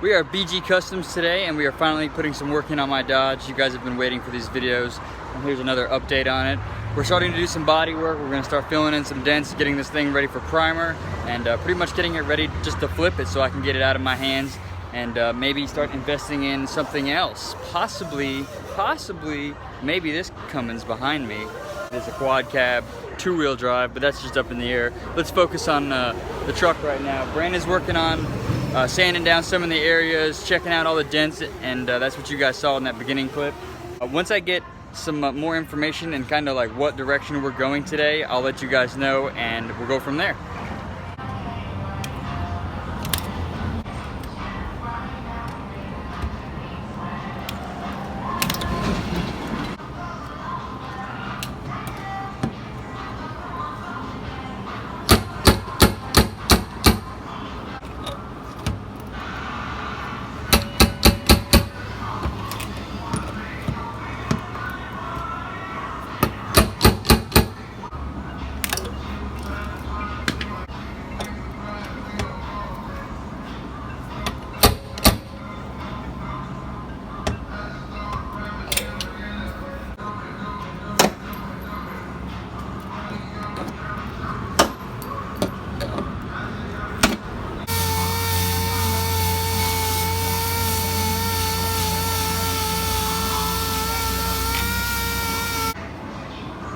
We are BG Customs today, and we are finally putting some work in on my Dodge. You guys have been waiting for these videos, and here's another update on it. We're starting to do some body work. We're gonna start filling in some dents, getting this thing ready for primer, and pretty much getting it ready just to flip it so I can get it out of my hands and maybe start investing in something else. Possibly, maybe this Cummins behind me. It's a quad cab, 2-wheel drive, but that's just up in the air. Let's focus on the truck right now. Brandon's working on sanding down some of the areas, checking out all the dents, and that's what you guys saw in that beginning clip. Once I get some more information and kind of like what direction we're going today, I'll let you guys know and we'll go from there.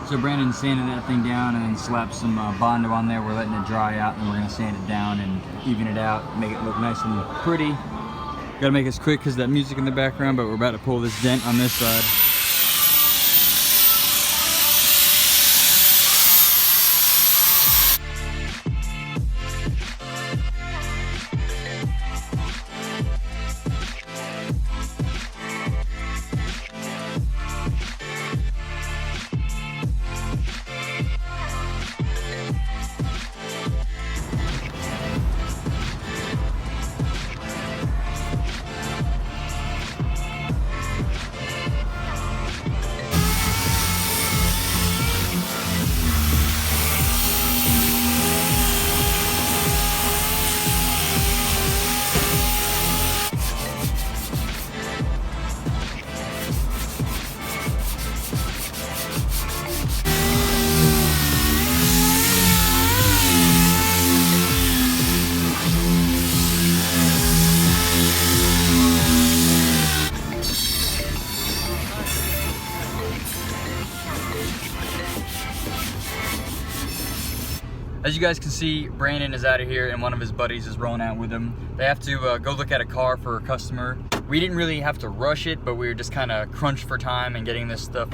So Brandon's sanding that thing down and then slapped some Bondo on there. We're letting it dry out and we're gonna sand it down and even it out, make it look nice and pretty. Gotta make this quick because of that music in the background, but we're about to pull this dent on this side. As you guys can see, Brandon is out of here and one of his buddies is rolling out with him. They have to go look at a car for a customer. We didn't really have to rush it, but we were just kind of crunched for time and getting this stuff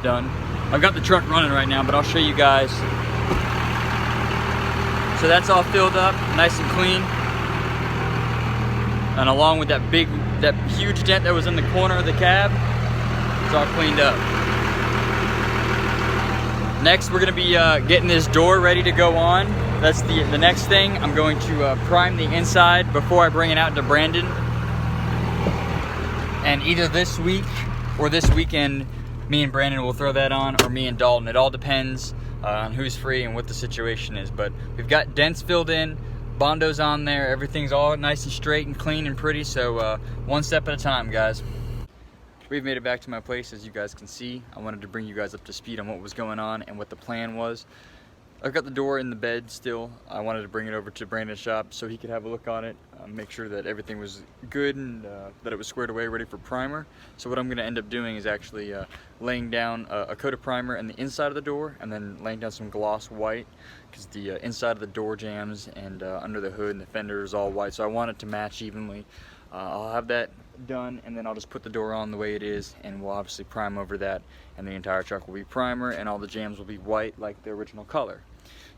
done. I've got the truck running right now, but I'll show you guys. So that's all filled up, nice and clean. And along with that huge dent that was in the corner of the cab, it's all cleaned up. Next, we're gonna be getting this door ready to go on. That's the next thing. I'm going to prime the inside before I bring it out to Brandon. And either this week or this weekend, me and Brandon will throw that on, or me and Dalton. It all depends on who's free and what the situation is. But we've got dents filled in, Bondo's on there, everything's all nice and straight and clean and pretty. So one step at a time, guys. We've made it back to my place, as you guys can see. I wanted to bring you guys up to speed on what was going on and what the plan was. I've got the door in the bed still. I wanted to bring it over to Brandon's shop so he could have a look on it, make sure that everything was good and that it was squared away, ready for primer. So what I'm gonna end up doing is actually laying down a coat of primer in the inside of the door and then laying down some gloss white, because the inside of the door jambs and under the hood and the fender is all white, so I want it to match evenly. I'll have that done, and then I'll just put the door on the way it is, and we'll obviously prime over that, and the entire truck will be primer and all the jams will be white like the original color.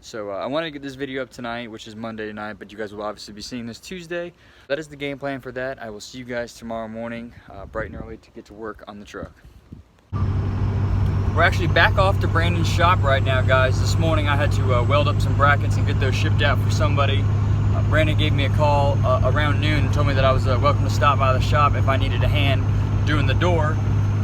So I wanted to get this video up tonight, which is Monday tonight, but you guys will obviously be seeing this Tuesday. That is the game plan for that. I will see you guys tomorrow morning bright and early to get to work on the truck. We're actually back off to Brandon's shop right now, guys. This morning I had to weld up some brackets and get those shipped out for somebody. Brandon gave me a call around noon and told me that I was welcome to stop by the shop if I needed a hand doing the door,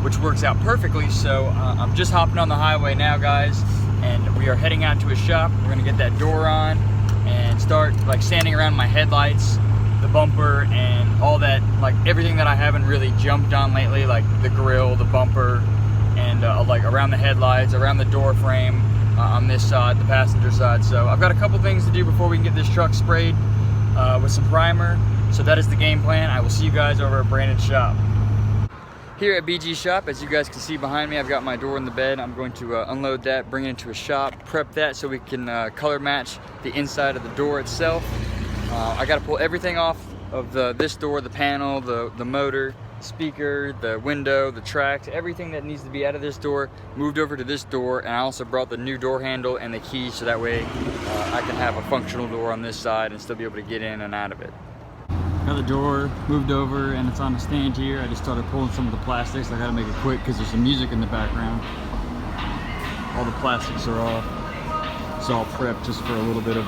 which works out perfectly. So I'm just hopping on the highway now, guys, and we are heading out to his shop. We're gonna get that door on and start like sanding around my headlights the bumper and all that, like everything that I haven't really jumped on lately, like the grill, the bumper, and like around the headlights, around the door frame, on this side, the passenger side. So I've got a couple things to do before we can get this truck sprayed with some primer. So that is the game plan. I will see you guys over at Brandon's shop. Here at BG Shop, as you guys can see behind me, I've got my door in the bed. I'm going to unload that, bring it into a shop, prep that so we can color match the inside of the door itself. I got to pull everything off of this door, the panel, the motor, the speaker, the window, the tracks, everything that needs to be out of this door moved over to this door. And I also brought the new door handle and the key so that way I can have a functional door on this side and still be able to get in and out of it. Got the door moved over and it's on a stand here. I just started pulling some of the plastics. I gotta make it quick because there's some music in the background. All the plastics are off. It's all prepped just for a little bit of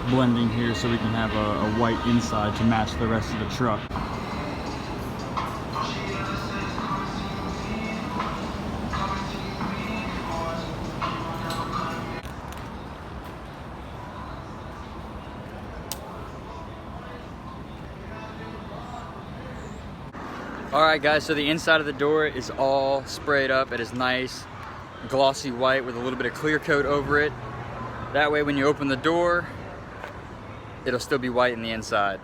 blending here so we can have a white inside to match the rest of the truck. Alright guys, so the inside of the door is all sprayed up. It is nice, glossy white with a little bit of clear coat over it. That way when you open the door, it'll still be white in the inside.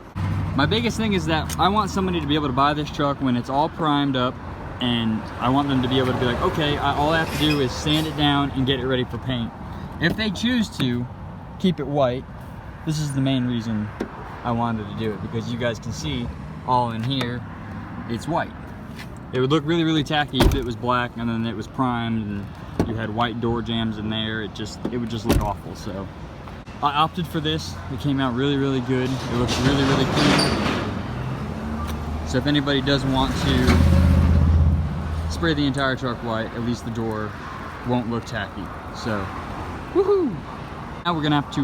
My biggest thing is that I want somebody to be able to buy this truck when it's all primed up, and I want them to be able to be like, okay, all I have to do is sand it down and get it ready for paint. If they choose to keep it white, this is the main reason I wanted to do it, because you guys can see all in here, it's white. It would look really, really tacky if it was black and then it was primed and you had white door jambs in there. It would just look awful. So I opted for this. It came out really, really good. It looks really, really clean. So if anybody does want to spray the entire truck white, at least the door won't look tacky. So, woohoo! Now we're gonna have to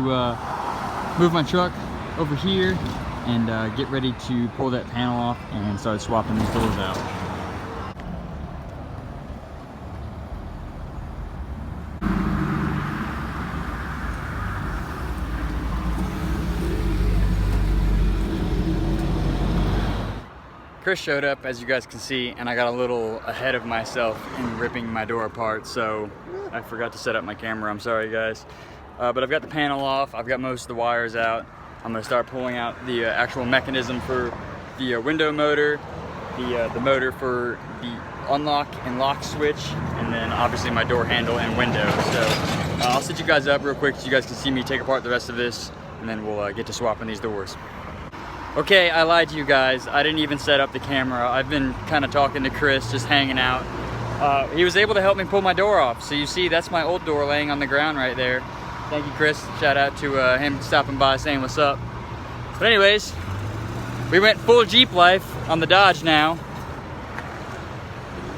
move my truck over here and get ready to pull that panel off and start swapping these doors out. Chris showed up, as you guys can see, and I got a little ahead of myself in ripping my door apart, so I forgot to set up my camera. I'm sorry guys. But I've got the panel off, I've got most of the wires out. I'm going to start pulling out the actual mechanism for the window motor, the motor for the unlock and lock switch, and then obviously my door handle and window. So I'll set you guys up real quick so you guys can see me take apart the rest of this, and then we'll get to swapping these doors. Okay, I lied to you guys. I didn't even set up the camera. I've been kind of talking to Chris, just hanging out. He was able to help me pull my door off. So you see, that's my old door laying on the ground right there. Thank you, Chris. Shout out to him stopping by saying what's up. But anyways, we went full Jeep life on the Dodge now.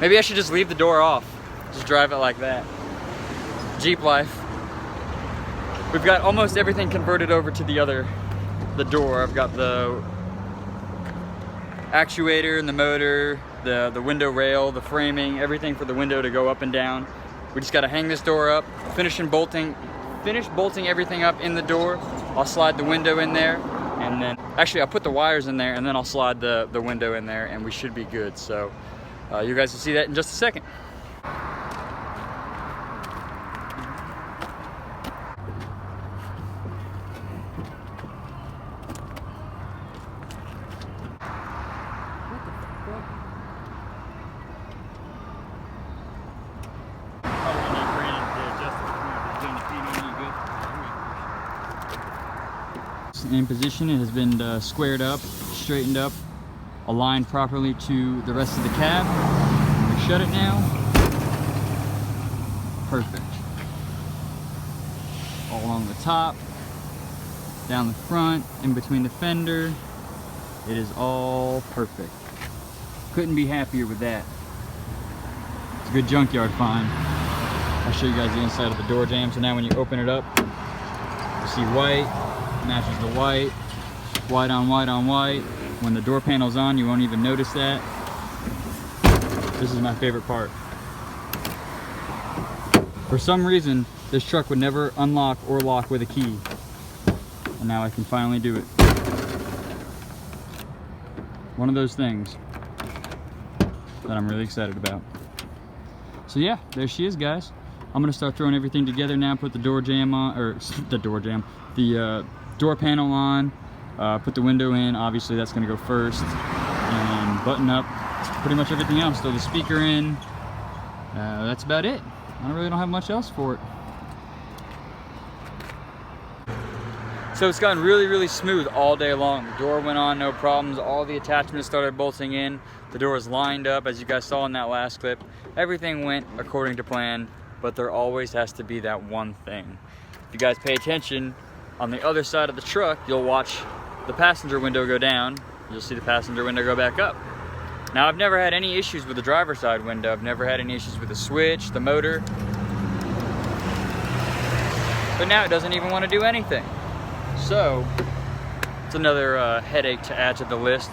Maybe I should just leave the door off. Just drive it like that. Jeep life. We've got almost everything converted over to the door. I've got the actuator and the motor, the window rail, the framing, everything for the window to go up and down. We just got to hang this door up, finish bolting everything up in the door. I'll slide the window in there, and then actually I'll put the wires in there and then I'll slide the window in there, and we should be good. So you guys will see that in just a second. In position, it has been squared up, straightened up, aligned properly to the rest of the cab. We shut it now. Perfect. All along the top, down the front, in between the fender. It is all perfect. Couldn't be happier with that. It's a good junkyard find. I'll show you guys the inside of the door jamb. So now when you open it up, you see white. Matches the white, white on white on white. When the door panel's on, you won't even notice that. This is my favorite part. For some reason, this truck would never unlock or lock with a key. And now I can finally do it. one of those things that I'm really excited about. So yeah, there she is, guys. I'm gonna start throwing everything together now, put the door jamb on, or the door panel on, put the window in, obviously that's gonna go first, and button up pretty much everything else. Throw the speaker in, that's about it. I really don't have much else for it. So it's gotten really, really smooth all day long. The door went on, no problems. All the attachments started bolting in. The door is lined up, as you guys saw in that last clip. Everything went according to plan, but there always has to be that one thing. If you guys pay attention, on the other side of the truck, you'll watch the passenger window go down. You'll see the passenger window go back up. Now, I've never had any issues with the driver's side window. I've never had any issues with the switch, the motor. But now it doesn't even want to do anything. So, it's another headache to add to the list.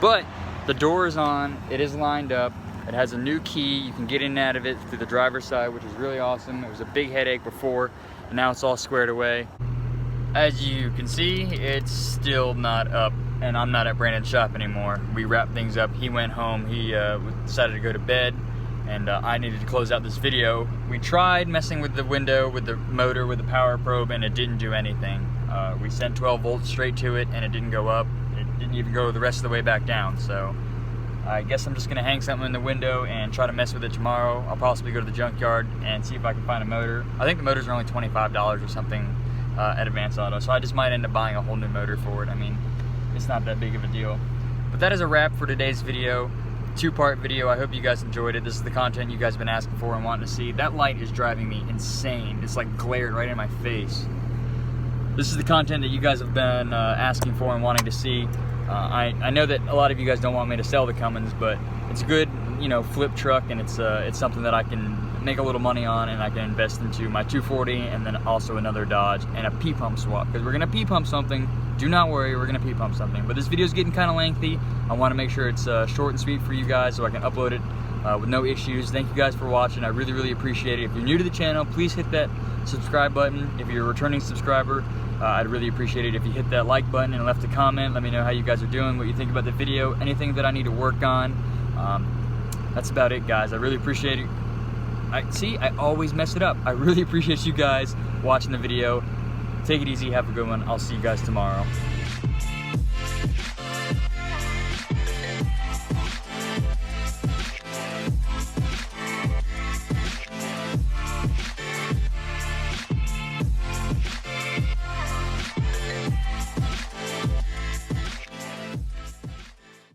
But the door is on, it is lined up, it has a new key, you can get in and out of it through the driver's side, which is really awesome. It was a big headache before, and now it's all squared away. As you can see, it's still not up, and I'm not at Brandon's shop anymore. We wrapped things up, he went home, he decided to go to bed, and I needed to close out this video. We tried messing with the window, with the motor, with the power probe, and it didn't do anything. We sent 12 volts straight to it, and it didn't go up. It didn't even go the rest of the way back down. So I guess I'm just gonna hang something in the window and try to mess with it tomorrow. I'll possibly go to the junkyard and see if I can find a motor. I think the motors are only $25 or something at Advance Auto, so I just might end up buying a whole new motor for it. I mean, it's not that big of a deal. But that is a wrap for today's video. Two-part video. I hope you guys enjoyed it. This is the content you guys have been asking for and wanting to see. That light is driving me insane. It's like glared right in my face. This is the content that you guys have been asking for and wanting to see. I know that a lot of you guys don't want me to sell the Cummins, but it's a good, you know, flip truck, and it's something that I can make a little money on, and I can invest into my 240 and then also another Dodge and a P-pump swap, because we're gonna P-pump something. Do not worry, we're gonna P-pump something. But this video is getting kind of lengthy. I want to make sure it's short and sweet for you guys so I can upload it with no issues. Thank you guys for watching. I really, really appreciate it. If you're new to the channel, please hit that subscribe button. If you're a returning subscriber, I'd really appreciate it if you hit that like button and left a comment. Let me know how you guys are doing, what you think about the video, anything that I need to work on. That's about it, guys. I really appreciate it. I always mess it up. I really appreciate you guys watching the video. Take it easy, have a good one. I'll see you guys tomorrow.